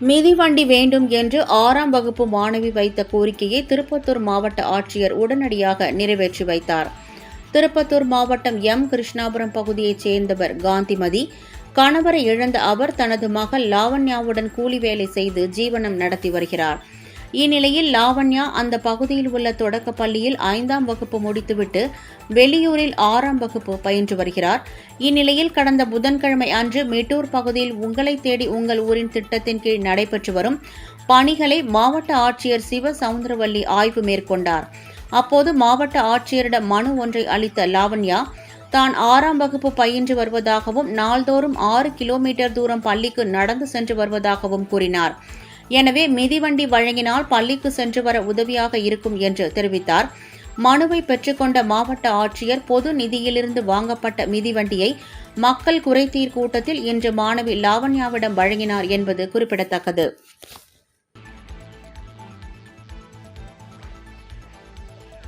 மிதிவண்டி வேண்டும் என்று 6ஆம் வகுப்பு மாணவி வைத்த கோரிக்கையை திருப்பத்தூர் மாவட்ட ஆட்சியர் உடனடியாக நிறைவேற்றி வைத்தார். திருப்பத்தூர் மாவட்டம் கிருஷ்ணாபுரம் பகுதியைச் சேர்ந்தவர் காந்திமதி. கணவரை இழந்த அவர் தனது மகள் லாவண்யாவுடன் கூலி வேலை செய்து ஜீவனம் நடத்தி வருகிறார். இந்நிலையில் லாவண்யா அந்த பகுதியில் உள்ள தொடக்கப் பள்ளியில் 5ஆம் வகுப்பு முடித்துவிட்டு வெளியூரில் 6ஆம் வகுப்பு பயின்று வருகிறார். இந்நிலையில் கடந்த புதன்கிழமை அன்று மெட்டூர் பகுதியில் உங்களை தேடி உங்கள் ஊரின் திட்டத்தின் கீழ் நடைபெற்று வரும் பணிகளை மாவட்ட ஆட்சியர் சிவ சவுந்தரவல்லி ஆய்வு மேற்கொண்டார். அப்போது மாவட்ட ஆட்சியரிடம் மனு ஒன்றை அளித்த லாவண்யா தான் 6ஆம் வகுப்பு பயின்று வருவதாகவும் நாள்தோறும் 6 கிலோமீட்டர் தூரம் பள்ளிக்கு நடந்து சென்று வருவதாகவும் கூறினார். எனவே மிதிவண்டி வழங்கினால் பள்ளிக்கு சென்று வர உதவியாக இருக்கும் என்று தெரிவித்தார். மனுவை பெற்றுக்கொண்ட மாவட்ட ஆட்சியர் பொது நிதியிலிருந்து வாங்கப்பட்ட மிதிவண்டியை மக்கள் குறைதீர் கூட்டத்தில் இன்று மாணவி லாவண்யாவிடம் வழங்கினார் என்பது குறிப்பிடத்தக்கது.